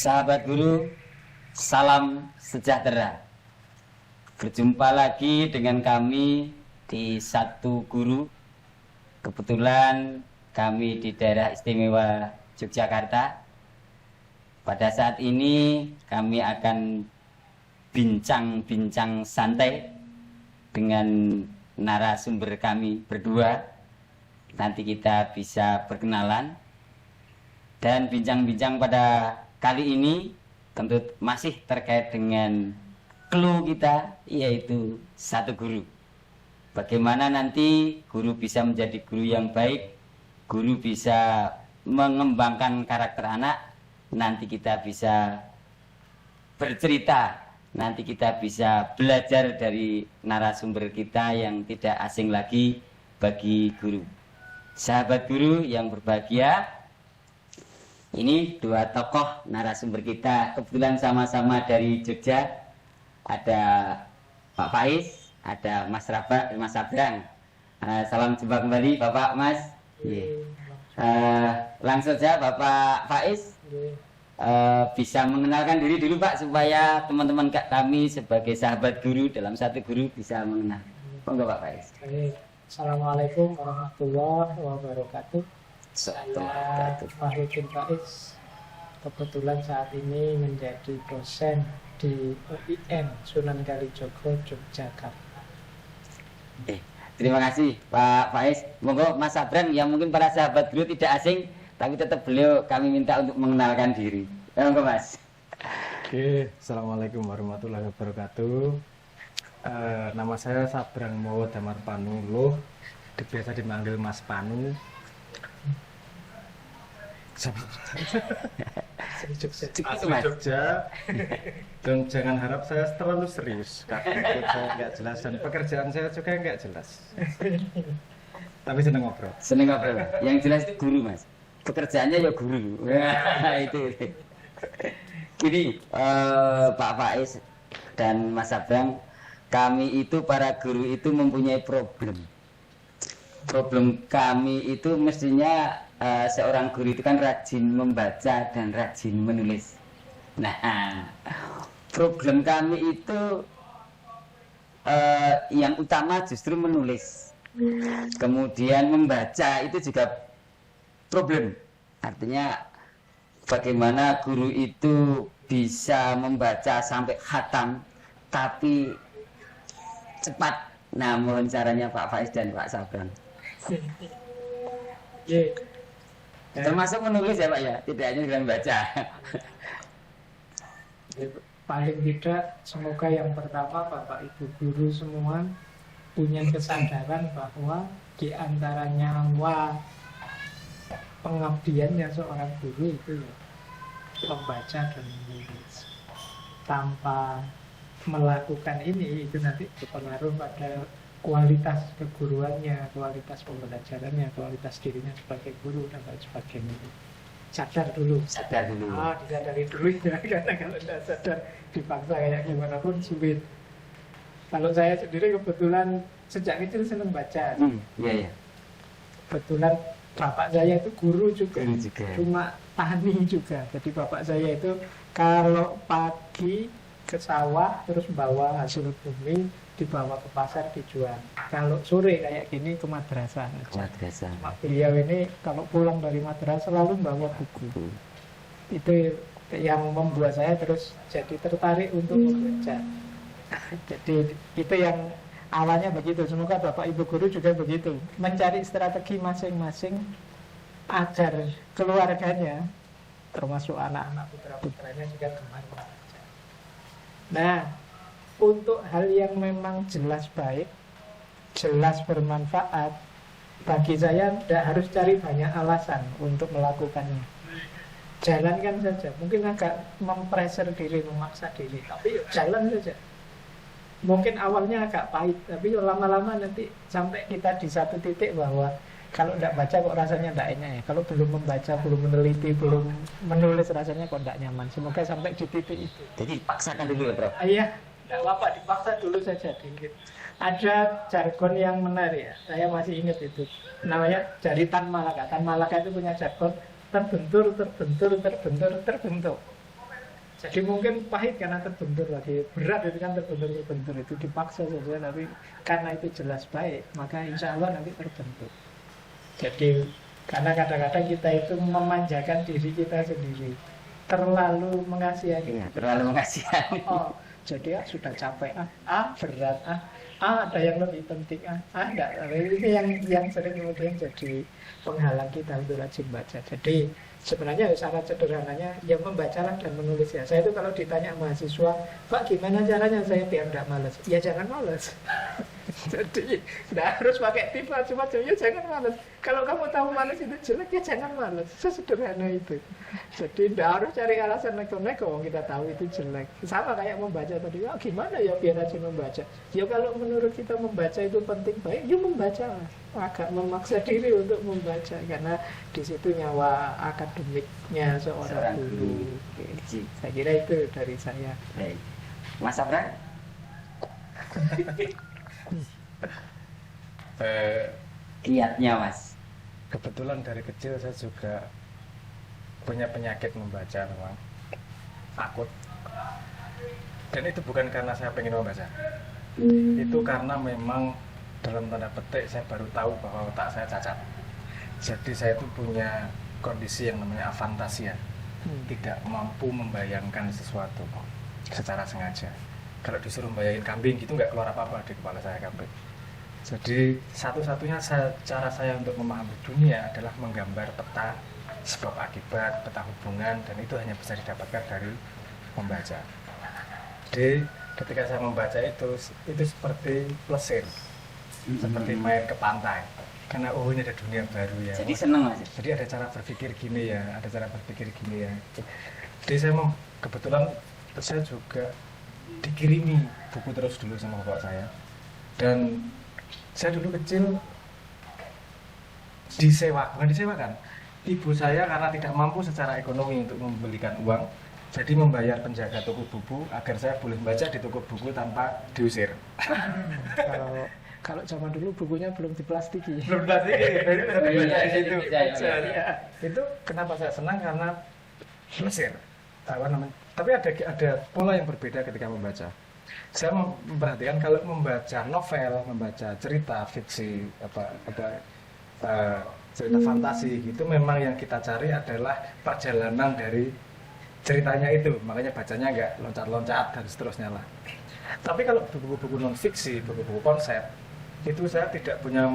Sahabat guru, salam sejahtera. Berjumpa lagi dengan kami di Satu Guru. Kebetulan kami di daerah istimewa Yogyakarta. Pada saat ini kami akan bincang-bincang santai dengan narasumber kami berdua. Nanti kita bisa berkenalan. Dan bincang-bincang pada kali ini tentu masih terkait dengan clue kita, yaitu satu guru. Bagaimana nanti guru bisa menjadi guru yang baik, guru bisa mengembangkan karakter anak, nanti kita bisa bercerita, nanti kita bisa belajar dari narasumber kita yang tidak asing lagi bagi guru. Sahabat guru yang berbahagia, ini dua tokoh narasumber kita, kebetulan sama-sama dari Jogja. Ada Pak Faiz, ada Mas Abrang. Salam jumpa kembali Bapak, Mas. Langsung saja Bapak Faiz, bisa mengenalkan diri dulu Pak, supaya teman-teman kami sebagai sahabat guru dalam Satu Guru bisa mengenal. Monggo Pak Faiz. Assalamualaikum warahmatullahi wabarakatuh. Saya Fahrudin Faiz, kebetulan saat ini menjadi dosen di UIN Sunan Kalijogo, Yogyakarta. Terima kasih Pak Faiz. Monggo Mas Abrang, yang mungkin para sahabat guru tidak asing, tapi tetap beliau kami minta untuk mengenalkan diri. Monggo Mas. Oke, Assalamualaikum warahmatullahi wabarakatuh. Nama saya Sabrang Mowo Damar Panuloh, biasa dipanggil Mas Panu. Asli Jogja. Dan jangan harap saya terlalu serius, karena saya nggak jelas dan pekerjaan saya juga nggak jelas. Tapi seneng ngobrol. Seneng ngobrol. Yang jelas itu guru Mas. Pekerjaannya ya guru. Itu. Gini, Pak Faiz dan Mas Abrang, kami itu para guru itu mempunyai problem. Problem kami itu mestinya seorang guru itu kan rajin membaca dan rajin menulis. Nah, problem kami itu yang utama justru menulis. Kemudian membaca itu juga problem. Artinya bagaimana guru itu bisa membaca sampai khatam tapi cepat. Nah, mohon caranya Pak Faiz dan Pak Sabrang. Termasuk menulis ya Pak ya, tidak hanya dengan baca. Paling tidak, semoga yang pertama Bapak Ibu guru semua punya kesadaran bahwa di antara nyawa pengabdiannya seorang guru itu ya membaca dan menulis. Tanpa melakukan ini, itu nanti berpengaruh pada kualitas keguruannya, kualitas pembelajarannya, kualitas dirinya sebagai guru dan lain sebagainya. Sadar dulu. Disadari dulu ya, karena kalau tidak sadar dipaksa kayak gimana pun sulit. Kalau saya sendiri kebetulan sejak kecil senang baca. Iya. Kebetulan bapak saya itu guru juga. Cuma tani juga. Jadi bapak saya itu kalau pagi ke sawah terus bawa hasil bumi, dibawa ke pasar dijual. Kalau sore kayak gini ke madrasah. Beliau ini kalau pulang dari madrasah selalu bawa buku. Itu yang membuat saya terus jadi tertarik untuk membaca. Jadi itu yang awalnya begitu. Semoga Bapak Ibu guru juga begitu, mencari strategi masing-masing agar keluarganya, termasuk anak-anak putra-putranya juga gemar membaca. Nah, untuk hal yang memang jelas baik, jelas bermanfaat, bagi saya tidak harus cari banyak alasan untuk melakukannya. Jalankan saja. Mungkin agak mempressure diri, memaksa diri, tapi jalan saja. Mungkin awalnya agak pahit, tapi lama-lama nanti sampai kita di satu titik bahwa kalau tidak baca kok rasanya tidak enak ya. Kalau belum membaca, belum meneliti, belum menulis rasanya kok tidak nyaman. Semoga sampai di titik itu. Jadi paksakan dulu ya Prof. Iya. Tidak apa-apa, dipaksa dulu saja dikit. Ada jargon yang menarik ya, saya masih ingat itu. Namanya jaritan Malaka. Tan Malaka itu punya jargon terbentur. Jadi mungkin pahit karena terbentur tadi, berat itu kan terbentur itu dipaksa saja, tapi karena itu jelas baik, maka insya Allah nanti terbentur. Jadi karena kadang-kadang kita itu memanjakan diri kita sendiri, terlalu mengasihani. Terlalu mengasihani. Oh, jadi sudah capek, berat, ada yang lebih penting, enggak. Ini yang sering kemudian jadi penghalang kita untuk rajin baca. Jadi sebenarnya syarat sederhananya ya membacalah dan menulis ya. Saya itu kalau ditanya mahasiswa, Pak gimana caranya saya biar tidak malas? Ya jangan malas. Jadi tidak harus pakai tips macam-macam, ya jangan malas. Kalau kamu tahu malas itu jelek, ya jangan malas. Sesederhana itu. Jadi tidak harus cari alasan neko-neko, kita tahu itu jelek. Sama kayak membaca tadi, gimana ya biar rajin membaca? Ya kalau menurut kita membaca itu penting baik, ya membaca. Agak memaksa diri untuk membaca karena di situ nyawa akademiknya seorang guru. Saya kira itu dari saya. Baik. Mas Abra? Kiatnya Mas. Kebetulan dari kecil saya juga punya penyakit membaca memang, takut. Dan itu bukan karena saya pengen membaca, itu karena memang dalam tanda petik saya baru tahu bahwa otak saya cacat. Jadi saya itu punya kondisi yang namanya afantasia, tidak mampu membayangkan sesuatu secara sengaja. Kalau disuruh bayangin kambing gitu nggak keluar apa-apa di kepala saya kambing. Jadi satu-satunya cara saya untuk memahami dunia adalah menggambar peta sebab akibat, peta hubungan, dan itu hanya bisa didapatkan dari membaca. Jadi ketika saya membaca itu seperti plesir, seperti main ke pantai. Karena ini ada dunia baru ya. Jadi senang Mas. Jadi ada cara berpikir gini ya, ada cara berpikir gini ya. Jadi saya kebetulan saya juga dikirimi buku terus dulu sama bapak saya. Dan saya dulu kecil bukan disewakan. Ibu saya karena tidak mampu secara ekonomi untuk membelikan uang, jadi membayar penjaga toko buku agar saya boleh baca di toko buku tanpa diusir. Kalau zaman dulu bukunya belum diplastiki. Belum diplastiki, jadi baca di situ. Iya. Itu kenapa saya senang karena plesir. Tapi ada pola yang berbeda ketika membaca. Saya memperhatikan kalau membaca novel, membaca cerita fiksi, cerita fantasi, itu memang yang kita cari adalah perjalanan dari ceritanya itu. Makanya bacanya nggak loncat-loncat dan seterusnya lah. Tapi kalau buku-buku non fiksi, buku-buku konsep, itu saya tidak punya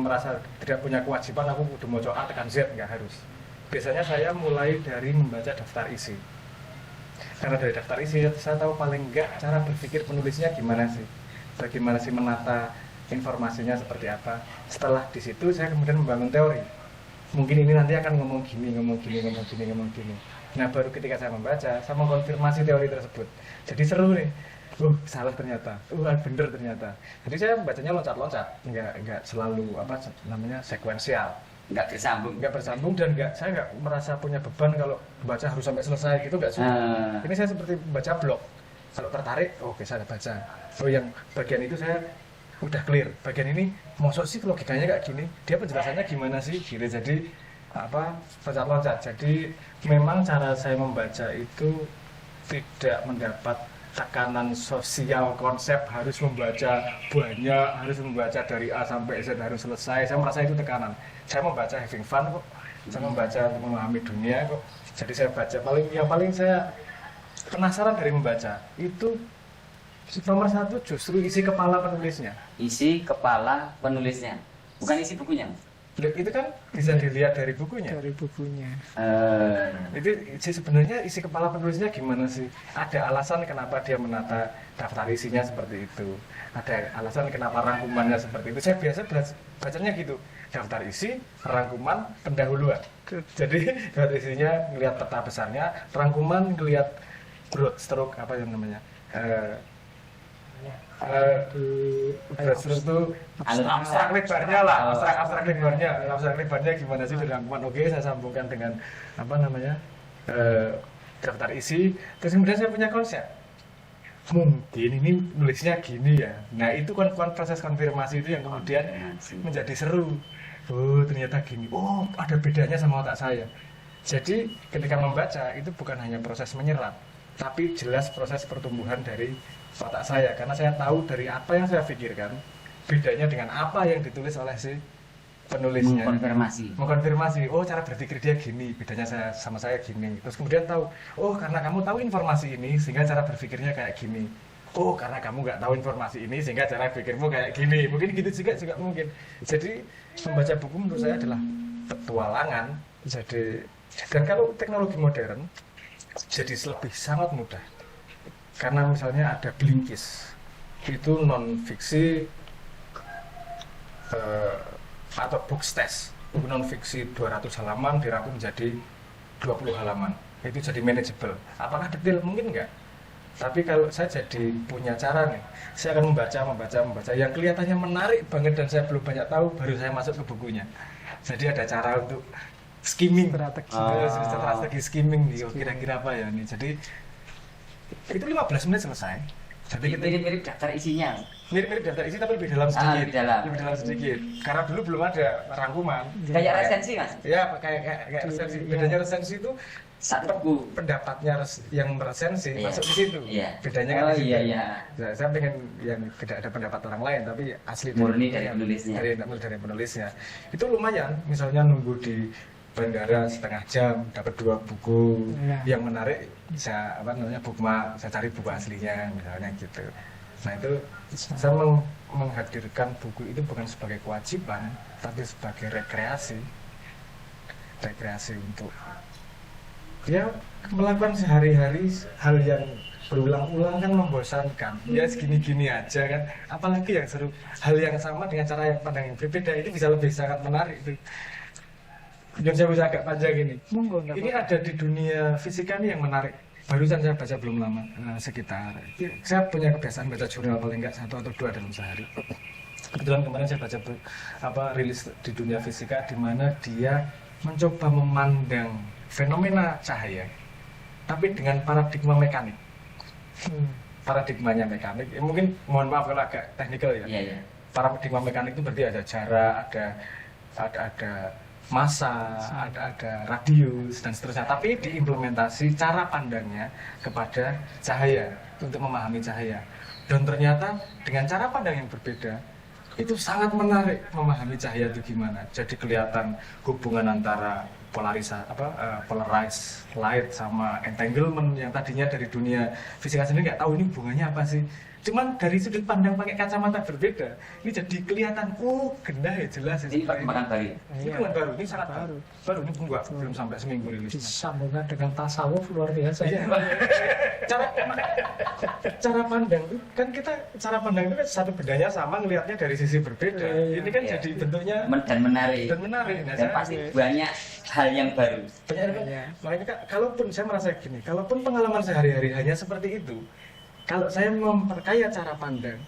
kewajiban aku udah mau A tekan Z, nggak harus. Biasanya saya mulai dari membaca daftar isi. Karena dari daftar isi saya tahu paling enggak cara berpikir penulisnya gimana sih, bagaimana sih menata informasinya seperti apa. Setelah di situ saya kemudian membangun teori. Mungkin ini nanti akan ngomong gini. Nah baru ketika saya membaca, saya mengkonfirmasi teori tersebut. Jadi seru nih. Salah ternyata. Bener ternyata. Jadi saya bacanya loncat-loncat, enggak selalu sekuensial. Nggak bersambung dan saya nggak merasa punya beban kalau baca harus sampai selesai gitu, nggak suka. Ini saya seperti baca blog, kalau tertarik oke saya baca. Yang bagian itu saya udah clear, bagian ini mosok sih logikanya kayak gini, dia penjelasannya gimana sih gitu. Jadi loncat-loncat. Jadi memang cara saya membaca itu tidak mendapat tekanan sosial konsep harus membaca banyak, harus membaca dari A sampai Z, harus selesai. Saya merasa itu tekanan. Saya membaca having fun kok, saya membaca untuk memahami dunia kok. Jadi saya baca paling saya penasaran dari membaca itu nomor satu justru isi kepala penulisnya. Isi kepala penulisnya, bukan isi bukunya. Itu kan bisa dilihat dari bukunya. Itu sebenarnya isi kepala penulisnya gimana sih? Ada alasan kenapa dia menata daftar isinya seperti itu. Ada alasan kenapa rangkumannya seperti itu. Saya biasa bacanya gitu. Daftar isi, rangkuman, pendahuluan. Jadi daftar isinya ngelihat peta besarnya, rangkuman ngelihat broad stroke terus itu abstrak lebarnya lah, abstrak lebarnya gimana sih dari rangkuman. Oke, saya sambungkan dengan daftar isi. Terus kemudian saya punya konsep, mungkin ini nulisnya gini ya. Nah itu kan proses konfirmasi itu yang kemudian menjadi seru. Ternyata gini, ada bedanya sama otak saya. Jadi ketika membaca itu bukan hanya proses menyerap, tapi jelas proses pertumbuhan dari otak saya, karena saya tahu dari apa yang saya pikirkan bedanya dengan apa yang ditulis oleh si penulisnya. Mengkonfirmasi, oh cara berpikir dia gini, bedanya saya sama saya gini. Terus kemudian tahu, oh karena kamu tahu informasi ini sehingga cara berpikirnya kayak gini. Oh karena kamu nggak tahu informasi ini sehingga cara pikirmu kayak gini. Mungkin gitu juga mungkin. Jadi membaca buku menurut saya adalah petualangan. Jadi, dan kalau teknologi modern jadi lebih sangat mudah. Karena misalnya ada Blinkist, itu non fiksi atau Bookstash, buku non fiksi 200 halaman dirangkum menjadi 20 halaman, itu jadi manageable. Apakah detail? Mungkin enggak, tapi kalau saya jadi punya cara nih, saya akan membaca yang kelihatannya menarik banget dan saya belum banyak tahu, baru saya masuk ke bukunya. Jadi ada cara untuk skimming, strategi skimming nih, kira-kira apa ya nih. Jadi itu 15 menit selesai. Jadi mirip-mirip daftar isinya. Mirip-mirip daftar isi tapi lebih dalam sedikit. Lebih dalam sedikit. Karena dulu belum ada rangkuman. Kayak resensi Mas. Ya, kayak resensi. Bedanya resensi itu satu buku pendapatnya yang meresensi masuk di situ. Bedanya kan di situ. Nah, saya pengen yang tidak ada pendapat orang lain tapi asli murni dari penulisnya. Dari penulisnya. Itu lumayan. Misalnya nunggu di bandara setengah jam dapat 2 buku yang menarik, saya bookmark, saya cari buku aslinya misalnya gitu. Nah itu saya menghadirkan buku itu bukan sebagai kewajiban tapi sebagai rekreasi untuk ya melakukan sehari-hari hal yang berulang-ulang kan membosankan. Ya segini-gini aja kan, apalagi yang seru, hal yang sama dengan cara yang pandang yang berbeda itu bisa lebih sangat menarik itu. Yang saya bisa agak panjang ini. Ini ada di dunia fisika nih yang menarik. Barusan saya baca belum lama, sekitar. Saya punya kebiasaan baca jurnal paling enggak 1 atau 2 dalam sehari. Kebetulan kemarin saya baca rilis di dunia fisika di mana dia mencoba memandang fenomena cahaya, tapi dengan paradigma mekanik. Paradigmanya mekanik. Mungkin mohon maaf kalau agak teknikal ya. Paradigma mekanik itu berarti ada jarak, ada massa, ada radius dan seterusnya. Tapi diimplementasi cara pandangnya kepada cahaya untuk memahami cahaya. Dan ternyata dengan cara pandang yang berbeda itu sangat menarik memahami cahaya itu gimana. Jadi kelihatan hubungan antara polarized light sama entanglement yang tadinya dari dunia fisika sendiri nggak tahu ini hubungannya apa sih. Cuman dari sudut pandang pakai kacamata berbeda, ini jadi kelihatan, gendah ya jelas. Ini perkembangan baru. Ini baru, ini sangat baru. Ini belum sampai seminggu rilisnya. Sambungan dengan tasawuf luar biasa. Cara pandang itu kan cara pandang itu kan satu bedanya sama, ngelihatnya dari sisi berbeda. Ini kan jadi bentuknya dan menarik. Nah, dan pasti banyak hal yang baru. Makanya kalaupun saya merasa gini, kalaupun pengalaman sehari-hari hanya seperti itu, kalau saya memperkaya cara pandang,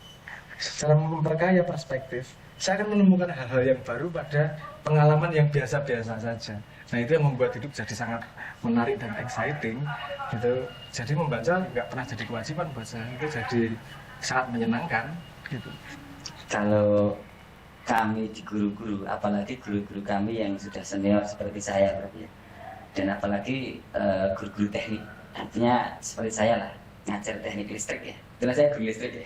cara memperkaya perspektif, saya akan menemukan hal-hal yang baru pada pengalaman yang biasa-biasa saja. Nah itu yang membuat hidup jadi sangat menarik dan exciting. Gitu. Jadi membaca nggak pernah jadi kewajiban buat saya, itu jadi sangat menyenangkan. Gitu. Kalau kami di guru-guru, apalagi guru-guru kami yang sudah senior seperti saya, dan apalagi guru-guru teknik, artinya seperti saya lah. Ngajar teknik listrik ya, karena saya guru listrik ya.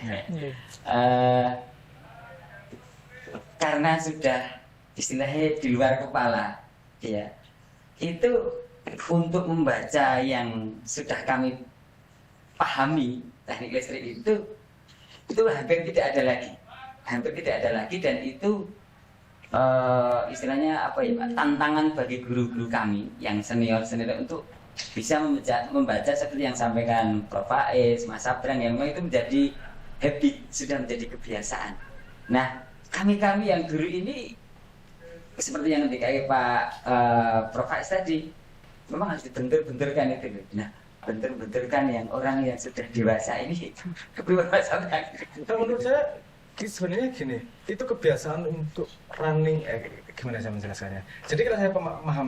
Karena sudah istilahnya di luar kepala, ya itu untuk membaca yang sudah kami pahami teknik listrik itu hampir tidak ada lagi, dan itu istilahnya apa ya Pak, tantangan bagi guru-guru kami yang senior untuk bisa membaca seperti yang sampaikan Prof. Faiz, Mas Sabrang, yang memang itu menjadi habit, sudah menjadi kebiasaan. Nah, kami yang guru ini seperti yang dikatakan Pak Prof. Faiz tadi, memang harus dibentur-benturkan itu. Nah, bentur-benturkan yang orang yang sudah dewasa ini kebersamaan. Menurut saya sebenarnya gini, itu kebiasaan untuk running, gimana saya menjelaskannya. Jadi kalau saya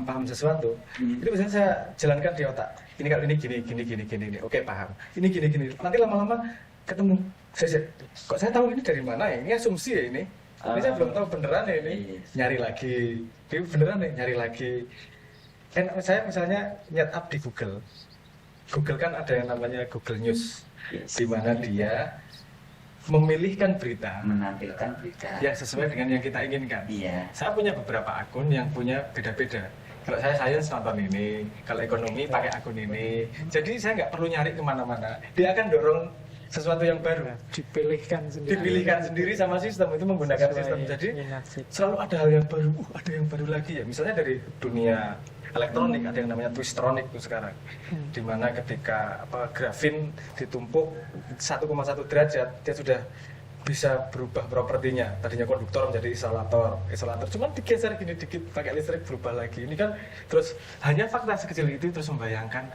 paham sesuatu, itu biasanya saya jalankan di otak. Ini kalau ini gini, oke paham. Ini gini. Nanti lama-lama ketemu. Kok saya tahu ini dari mana ya? Ini asumsi ya ini. Ini saya belum tahu beneran ya ini. Nyari lagi. Ini beneran nih, nyari lagi. Saya misalnya nyet up di Google. Google kan ada yang namanya Google News, Yes. di mana dia memilihkan berita Menampilkan berita. yang sesuai dengan yang kita inginkan. Iya. Saya punya beberapa akun yang punya beda-beda. Kalau saya sains nonton ini, kalau ekonomi pakai akun ini. Jadi saya nggak perlu nyari kemana-mana. Dia akan dorong sesuatu yang baru. Dipilihkan sendiri sama sistem, itu menggunakan sistem. Jadi selalu ada hal yang baru. Ada yang baru lagi ya. Misalnya dari dunia elektronik ada yang namanya twistronic itu sekarang, dimana ketika grafin ditumpuk 1,1 derajat dia sudah bisa berubah propertinya. Tadinya konduktor menjadi isolator, cuman digeser gini dikit pakai listrik berubah lagi. Ini kan terus hanya fakta sekecil itu terus membayangkan,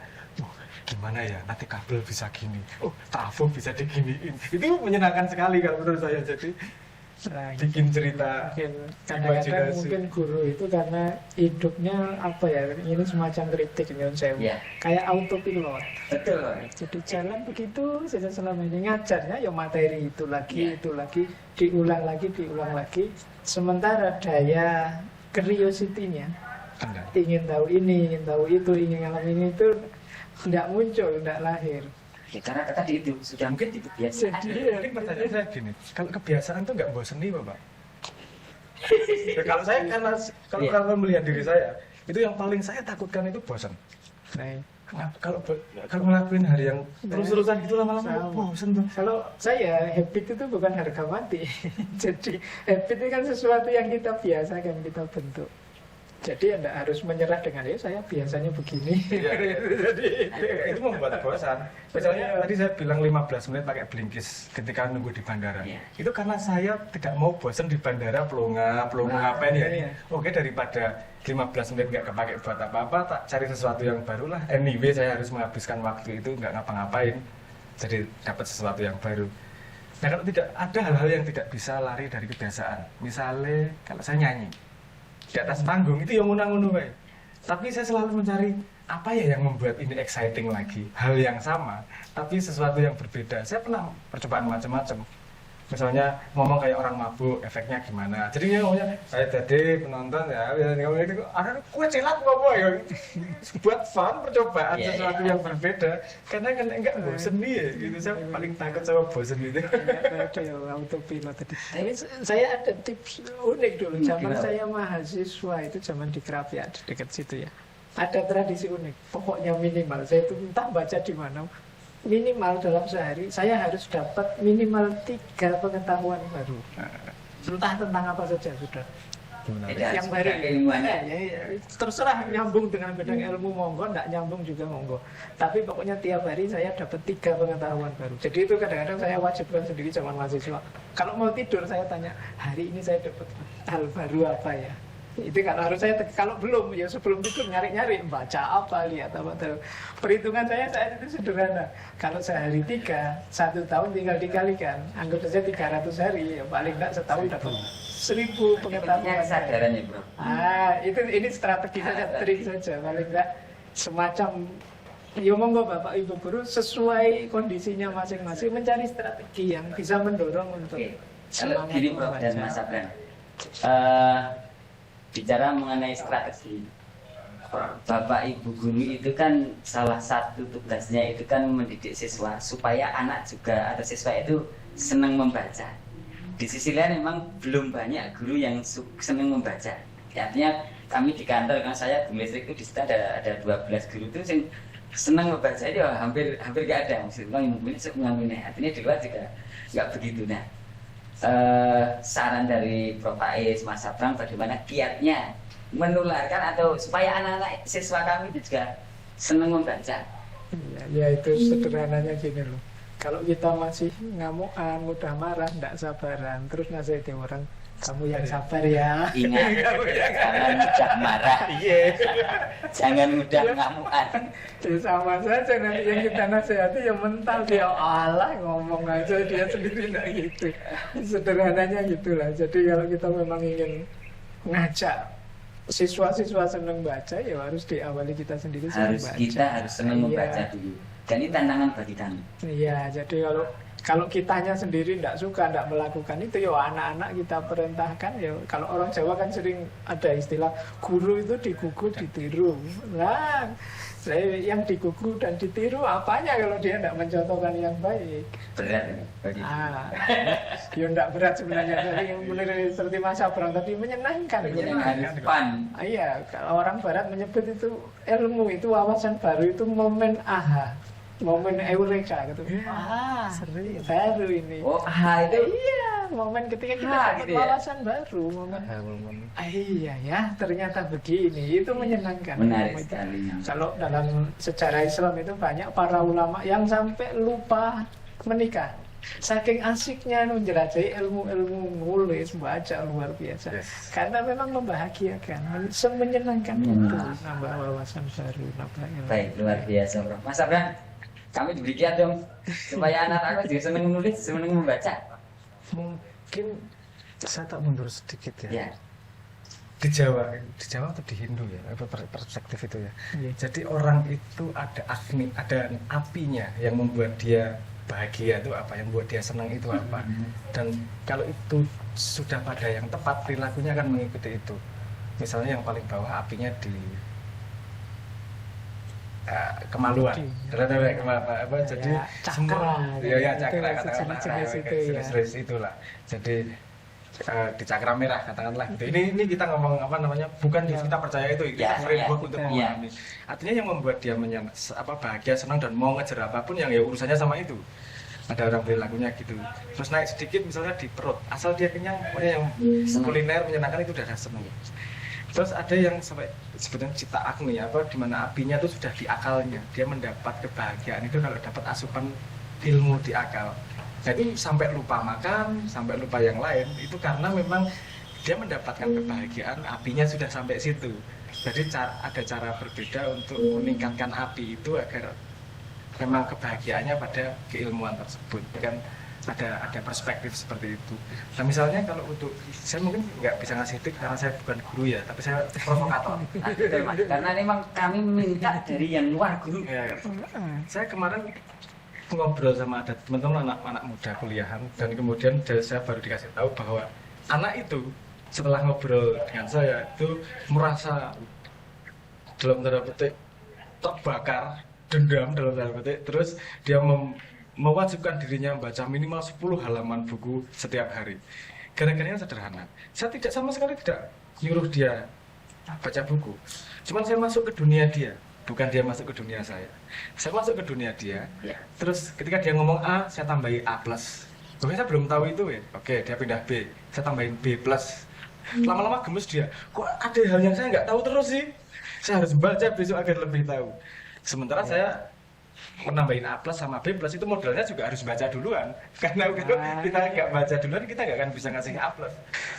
gimana ya nanti kabel bisa gini, trafo bisa diginiin. Itu menyenangkan sekali kalau menurut saya. Jadi bikin cerita, kadang-kadang mungkin guru itu karena hidupnya apa ya, ini semacam kritik nyun sewu, kayak autopilot. Betul. Jadi jalan begitu saja selama ini, ngajarnya ya materi itu lagi, diulang lagi. Sementara daya curiosity-nya, ingin tahu ini, ingin tahu itu, ingin ngalamin itu, tidak muncul, tidak lahir. Ya, karena tadi itu sudah mungkin itu biasa. Jadi pertanyaan saya gini, kalau kebiasaan tuh nggak bosen nih Bapak? Kalau saya karena kalau melihat diri saya, itu yang paling saya takutkan itu bosan. Nah, kalau ngelakuin hari yang terus-terusan gitu lama-lama bosan tuh. Kalau saya, habit itu bukan harga mati. Jadi habit itu kan sesuatu yang kita biasakan, kita bentuk. Jadi Anda harus menyerah dengan saya biasanya begini. Jadi itu membuat bosan. Misalnya tadi saya bilang 15 menit pakai Blinkist ketika nunggu di bandara. Itu karena saya tidak mau bosan di bandara pelonga ngapain ya. Oke, daripada 15 menit nggak kepake buat apa-apa, tak cari sesuatu yang baru lah. Anyway, saya harus menghabiskan waktu itu nggak ngapa-ngapain. Jadi dapat sesuatu yang baru. Nah, kalau tidak ada hal-hal yang tidak bisa lari dari kebiasaan. Misalnya kalau saya nyanyi di atas panggung itu yang unang-unung baik. Tapi saya selalu mencari apa ya yang membuat ini exciting lagi, hal yang sama tapi sesuatu yang berbeda. Saya pernah percobaan macam-macam. Misalnya ngomong kayak orang mabuk, efeknya gimana. Jadi ngomongnya saya tadi penonton ya, ada kue celat ngomong ya. Buat fun, percobaan sesuatu yang berbeda. Karena kan enggak bosen nih ya. Gitu. Saya paling takut sama bosen gitu. Ada ya autopilot tadi. Tapi saya ada tips unik dulu. Zaman saya mahasiswa itu zaman di Krapia di dekat situ ya. Ada tradisi unik. Pokoknya minimal saya itu entah baca di mana. Minimal dalam sehari saya harus dapat minimal 3 pengetahuan baru, entah tentang apa saja sudah. Yang baru terserah nyambung dengan bidang ilmu monggo, enggak nyambung juga monggo. Tapi pokoknya tiap hari saya dapat 3 pengetahuan baru. Jadi itu kadang-kadang saya wajibkan sendiri zaman mahasiswa. Kalau mau tidur saya tanya, hari ini saya dapat hal baru apa ya? Itu kalau harus saya, kalau belum ya sebelum tidur nyari-nyari baca apa, lihat apa terus. Perhitungan saya saat itu sederhana. Kalau sehari 3, 1 tahun tinggal dikalikan, anggap saja 300 hari, ya paling enggak setahun dapat 1000 pengetahuan. Kesadarannya bro. Ini strategi saja, trik saja, paling enggak semacam. Ya monggo Bapak Ibu guru sesuai kondisinya masing-masing mencari strategi yang bisa mendorong untuk semangat gini bro dan Mas Abran. Bicara mengenai strategi, Bapak Ibu guru itu kan salah satu tugasnya itu kan mendidik siswa supaya anak juga atau siswa itu senang membaca. Di sisi lain memang belum banyak guru yang senang membaca. Artinya kami di kantor kan saya di listrik itu di situ ada 12 guru itu yang senang membaca itu hampir gak ada. Maksudnya mungkin artinya di luar juga nggak begitu. Nah, saran dari Prof. Faiz, Mas Abram, bagaimana kiatnya menularkan atau supaya anak-anak siswa kami juga senang membaca? Ya itu sederhananya gini loh. Kalau kita masih ngamukan, mudah marah, tidak sabaran, terus nasihatin orang, kamu yang sabar ya. Ingat, jangan mudah marah, jangan mudah ngamukan. Ya sama saja nanti yang kita nasihati yang mental dia Allah ngomong aja dia sendiri nggak gitu. Sederhananya gitulah. Jadi kalau kita memang ingin ngajak siswa-siswa senang baca, ya harus diawali kita sendiri senang baca. Kita harus senang membaca dulu. Dan ini tantangan bagi kami. Iya, jadi kalau Kalau kitanya sendiri tidak suka, tidak melakukan itu, ya anak-anak kita perintahkan. Ya kalau orang Jawa kan sering ada istilah guru itu digugu ditiru. Nah, saya yang digugu dan ditiru apanya kalau dia tidak mencontohkan yang baik? Berat bagi Ya tidak berat sebenarnya. Jadi benar seperti Mas Abraham tadi menyenangkan. fun. Iya, kalau orang Barat menyebut itu ilmu, itu wawasan baru, itu momen aha. Momen eureka gitu. Sering baru ini. Oh, itu Iya, momen ketika kita dapat gitu ya? wawasan baru, momen. Iya ya, ternyata begini. Itu menyenangkan. menarik Itu. sekali. Kalau dalam sejarah Islam itu banyak para ulama yang sampai lupa menikah. Saking asiknya menjelajahi ilmu-ilmu, nulis, baca luar biasa. Karena memang membahagiakan, semenyenangkan itu, nambah wawasan baru, nambah ilmu. Baik, luar biasa, Bro. Mas Abraham, kami diberi kiat dong supaya anak-anak juga senang menulis, senang membaca. Mungkin saya tak mundur sedikit ya. Ya. Di Jawa atau di Hindu ya, apa perspektif itu ya. Iya. Jadi orang itu ada agni, ada apinya yang membuat dia bahagia, itu apa, yang membuat dia senang itu apa. Dan kalau itu sudah pada yang tepat, perilakunya akan mengikuti itu. Misalnya yang paling bawah apinya di kemaluan, jadi semua cakra katakanlah jenis itulah. Jadi di cakra merah katakanlah gitu. Ini kita ngomong apa namanya, bukan kita percaya itu, kita framework untuk memahami. Artinya yang membuat dia bahagia, senang dan mau ngejar apapun yang ya urusannya sama itu. Ada orang perilakunya gitu. Terus naik sedikit misalnya di perut, asal dia kenyang, pokoknya yang kuliner menyenangkan itu udah senang. Terus ada yang sampai sebetulnya cita agni, di mana apinya itu sudah di akalnya. Dia mendapat kebahagiaan itu kalau dapat asupan ilmu di akal. Jadi sampai lupa makan, sampai lupa yang lain, itu karena memang dia mendapatkan kebahagiaan, apinya sudah sampai situ. Jadi ada cara berbeda untuk meningkatkan api itu agar memang kebahagiaannya pada keilmuan tersebut. Kan ada perspektif seperti itu. Nah misalnya kalau untuk saya mungkin nggak bisa ngasih tip karena saya bukan guru ya, tapi saya provokator. Karena memang kami minta dari yang luar guru. Ya. Saya kemarin ngobrol sama ada teman-teman anak muda kuliahan, dan kemudian saya baru dikasih tahu bahwa anak itu setelah ngobrol dengan saya itu merasa dalam tanda petik terbakar, dendam dalam tanda petik, terus dia mewajibkan dirinya membaca minimal 10 halaman buku setiap hari. Gara-garanya sederhana. Saya sama sekali tidak nyuruh dia baca buku. Cuman saya masuk ke dunia dia, bukan dia masuk ke dunia saya. Saya masuk ke dunia dia. Terus ketika dia ngomong A, saya tambahin A+. Oke, saya belum tahu itu ya. Oke, dia pindah B, saya tambahin B+. Lama-lama gemes dia. Kok ada hal yang saya nggak tahu terus sih? Saya harus baca besok agar lebih tahu. Sementara saya menambahin A+ sama B+ itu modalnya juga harus baca duluan. Karena kalau kita nggak baca duluan, kita nggak akan bisa ngasih A+.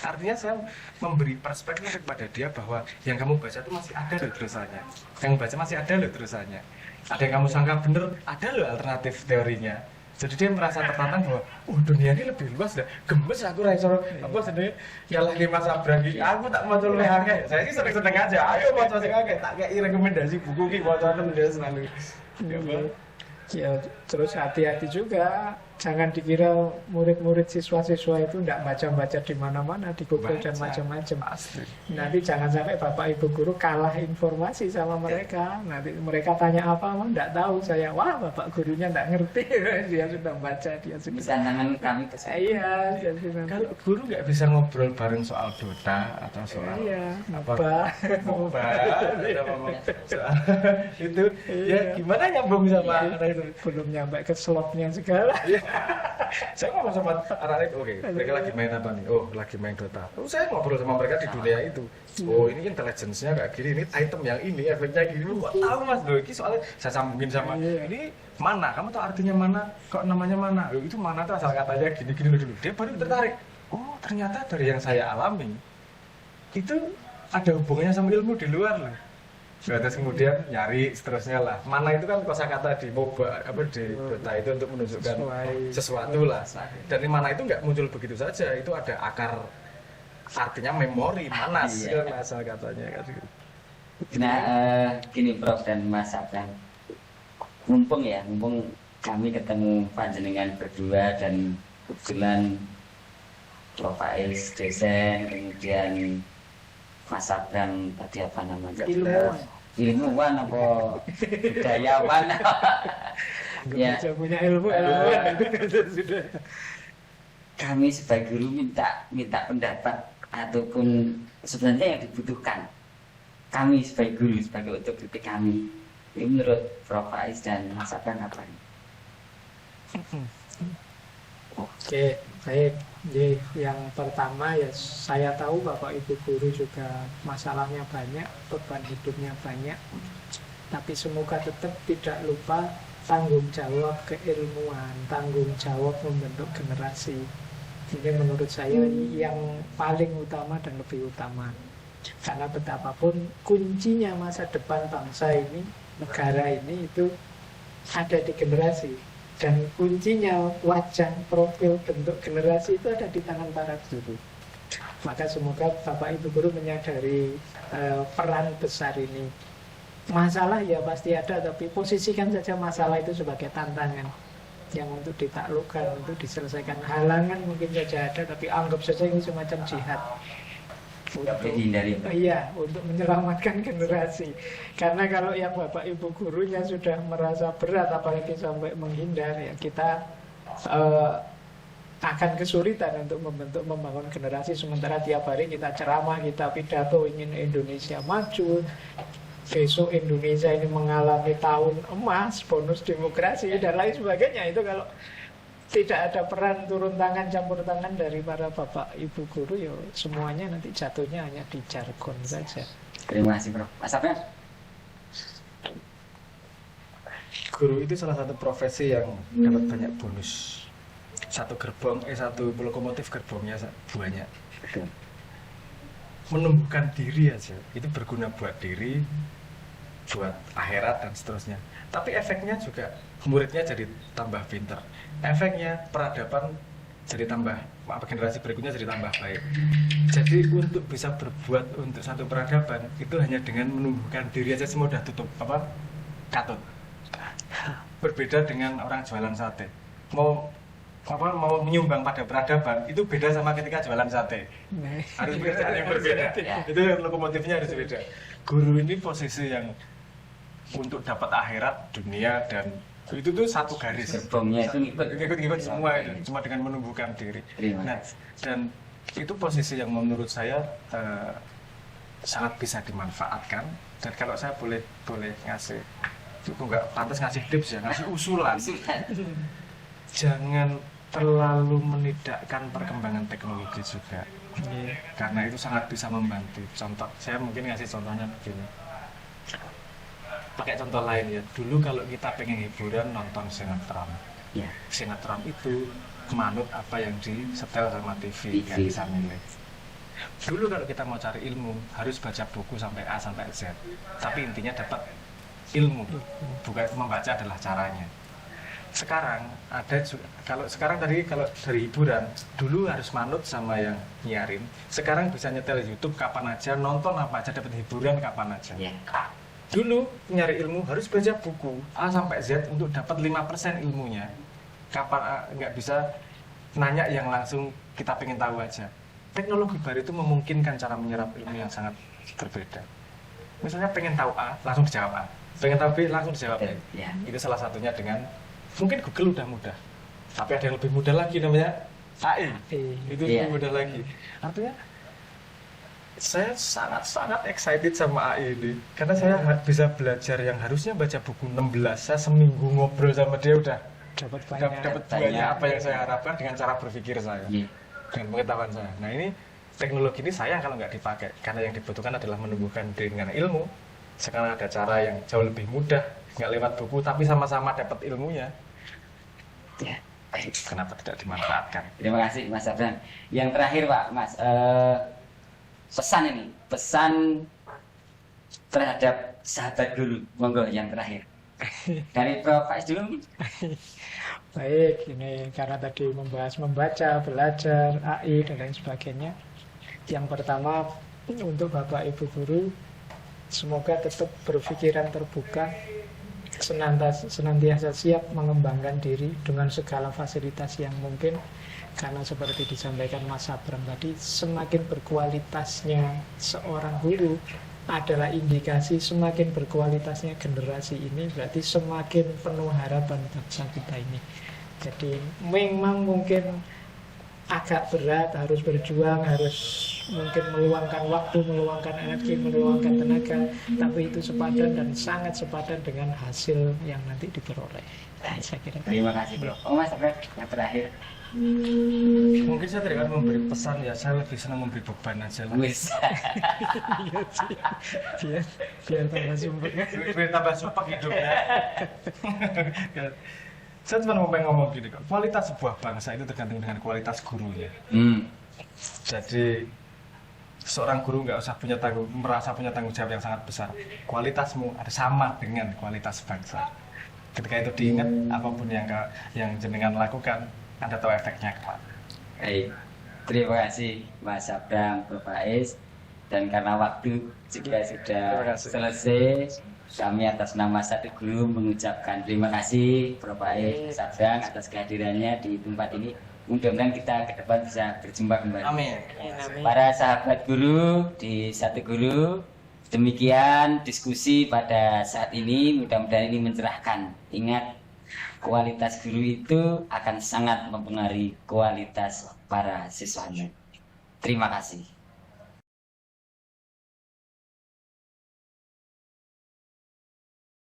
Artinya saya memberi perspektif kepada dia bahwa yang kamu baca itu masih ada loh terusannya. Yang baca masih ada loh terusannya. Ada yang kamu sangka bener, ada loh alternatif teorinya. Jadi dia merasa tertantang bahwa dunia ini lebih luas dah. Gemes aku raiso apa sedih nyalahi Mas Abraham iki. Aku tak maca luwih akeh. Saya sih seneng aja. Ayo maca sing akeh. Tak kei rekomendasi buku ki wacanen dia selalu. Ya, terus hati-hati juga, jangan dikira murid-murid siswa-siswa itu tidak baca-baca di mana-mana, di Google dan macam-macam. Nanti jangan sampai bapak ibu guru kalah informasi sama mereka. Nanti mereka tanya apa, tidak tahu saya. Wah, bapak gurunya tidak ngerti. Dia sudah baca, dia sudah. Tantangan kami ke sana. Iya, kalau guru nggak bisa ngobrol bareng soal Dota atau soal MOBA, itu ya gimana nyambung sama anak itu? Belum nyampe ke slotnya segala. Saya ngomong sama anak itu, oke, mereka lagi main apa nih? Oh, lagi main Dota. Saya ngobrol sama mereka di dunia itu. Oh, ini intelligence-nya kayak gini, ini item yang ini, efeknya gini. Kok tahu Mas? Loh, ini soalnya saya sambungin sama ini mana? Kamu tahu artinya mana? Kok namanya mana? Loh, itu mana tuh asal katanya gini-gini loh dulu. Dia baru tertarik. Oh, ternyata dari yang saya alami itu ada hubungannya sama ilmu di luar loh. Terus kemudian nyari seterusnya lah. Mana itu kan kosakata di MOBA di Dota itu untuk menunjukkan sesuatu lah. Dan di mana itu nggak muncul begitu saja. Itu ada akar, artinya memori, manas kan asal katanya kan. Nah, gini Prof dan Mas Abraham. Mumpung kami ketemu panjenengan berdua dan kebetulan Prof. Faiz dosen, kemudian Mas Abang tadi apa namanya? Ilmuwan apa budayawan? Ya, punya ilmuwan itu sudah. Kami sebagai guru minta pendapat ataupun sebenarnya yang dibutuhkan kami sebagai guru sebagai untuk kritik kami. Ini menurut Prof. Faiz dan Mas Abang apa nih? Oke, baik. Jadi yang pertama ya saya tahu Bapak Ibu guru juga masalahnya banyak, beban hidupnya banyak. Tapi semoga tetap tidak lupa tanggung jawab keilmuan, tanggung jawab membentuk generasi. Ini menurut saya yang paling utama dan lebih utama. Karena betapapun kuncinya masa depan bangsa ini, negara ini itu ada di generasi. Dan kuncinya wajah, profil, bentuk generasi itu ada di tangan para guru. Maka semoga Bapak Ibu guru menyadari peran besar ini. Masalah ya pasti ada, tapi posisikan saja masalah itu sebagai tantangan yang untuk ditaklukkan, untuk diselesaikan. Halangan mungkin saja ada, tapi anggap saja ini semacam jihad. Untuk menyelamatkan generasi. Karena kalau yang Bapak Ibu gurunya sudah merasa berat, apalagi sampai menghindar, ya kita akan kesulitan untuk membangun generasi. Sementara tiap hari kita ceramah, kita pidato ingin Indonesia maju, besok Indonesia ini mengalami tahun emas, bonus demokrasi dan lain sebagainya. Itu kalau tidak ada peran turun tangan, campur tangan dari para Bapak Ibu guru, ya semuanya nanti jatuhnya hanya di jargon saja. Terima kasih, Prof. Mas Abang? Guru itu salah satu profesi yang dapat banyak bonus. Satu lokomotif gerbongnya banyak. Menumbuhkan diri aja, itu berguna buat diri, buat akhirat dan seterusnya. Tapi efeknya juga muridnya jadi tambah pinter. Efeknya peradaban jadi generasi berikutnya jadi tambah baik. Jadi untuk bisa berbuat untuk satu peradaban itu hanya dengan menumbuhkan diri aja, semua udah tutup katut. Berbeda dengan orang jualan sate. Mau menyumbang pada peradaban itu beda sama ketika jualan sate. Harus pekerjaan yang berbeda. Itu lokomotifnya harus beda. Guru ini posisi yang untuk dapat akhirat, dunia, dan itu tuh satu garis. Gerbongnya itu ngikut semua itu, cuma dengan menumbuhkan diri. Nah, dan itu posisi yang menurut saya sangat bisa dimanfaatkan. Dan kalau saya boleh ngasih, itu nggak pantas ngasih tips ya, ngasih usulan. Jangan terlalu menidakkan perkembangan teknologi juga, karena itu sangat bisa membantu. Contoh, saya mungkin ngasih contohnya begini. Pakai contoh lain ya, dulu kalau kita pengen hiburan nonton sinetron, sinetron itu manut apa yang disetel sama TV, nggak bisa milih. Dulu kalau kita mau cari ilmu harus baca buku sampai A sampai Z, tapi intinya dapat ilmu, bukan membaca adalah caranya. Sekarang ada juga, kalau dari hiburan dulu harus manut sama yang nyiarin, sekarang bisa nyetel YouTube kapan aja, nonton apa aja, dapat hiburan kapan aja. Dulu nyari ilmu harus baca buku A sampai Z untuk dapat 5% ilmunya. Kapan nggak bisa nanya yang langsung kita pengen tahu aja. Teknologi baru itu memungkinkan cara menyerap ilmu yang sangat berbeda. Misalnya pengen tahu A, langsung dijawab A. Pengen tahu B, langsung dijawab B. Itu salah satunya dengan, mungkin Google udah mudah, tapi ada yang lebih mudah lagi namanya AI. Itu lebih mudah lagi. Artinya saya sangat excited sama AI ini, karena saya bisa belajar yang harusnya baca buku 16, saya seminggu ngobrol sama dia udah dapat banyak apa yang saya harapkan dengan cara berpikir saya, dengan pengetahuan saya. Nah ini teknologi ini sayang kalau nggak dipakai, karena yang dibutuhkan adalah menumbuhkan diri dengan ilmu. Sekarang ada cara yang jauh lebih mudah, nggak lewat buku tapi sama-sama dapat ilmunya. Kenapa tidak dimanfaatkan? Terima kasih Mas Abang. Yang terakhir Pak Mas, pesan terhadap sahabat dulu, monggo yang terakhir dari Prof. Faiz dulu. Baik, ini karena tadi membahas membaca, belajar, AI dan lain sebagainya. Yang pertama untuk Bapak Ibu guru, semoga tetap berpikiran terbuka, senantiasa siap mengembangkan diri dengan segala fasilitas yang mungkin, karena seperti disampaikan Mas Abram tadi, semakin berkualitasnya seorang guru adalah indikasi semakin berkualitasnya generasi ini, berarti semakin penuh harapan bangsa kita ini. Jadi memang mungkin agak berat, harus berjuang, harus mungkin meluangkan waktu, meluangkan energi, meluangkan tenaga, tapi itu sepadan dan sangat sepadan dengan hasil yang nanti diperoleh. Nah, saya kira. Terima kasih bro. Oh Mas Abram, yang terakhir. Mungkin saya tidak akan memberi pesan ya, saya lebih senang memberi beban aja lah. Wis. biar tambah sumpah. Biar tambah sumpah hidupnya. Saya cuma mau ngomong gini kok, kualitas sebuah bangsa itu tergantung dengan kualitas gurunya. Jadi seorang guru nggak usah merasa punya tanggung jawab yang sangat besar. Kualitasmu ada sama dengan kualitas bangsa. Ketika itu diingat, apapun yang jenengan lakukan, Anda tahu efeknya kemana. Baik, terima kasih Mas Abram, Bro Faiz. Dan karena waktu juga sudah selesai, kami atas nama satu guru mengucapkan terima kasih Bro Faiz, Mas Abram atas kehadirannya di tempat ini. Mudah-mudahan kita ke depan bisa berjumpa kembali. Amin. Para sahabat guru di Satu Guru, demikian diskusi pada saat ini. Mudah-mudahan ini mencerahkan. Ingat, kualitas guru itu akan sangat mempengaruhi kualitas para siswanya. Terima kasih.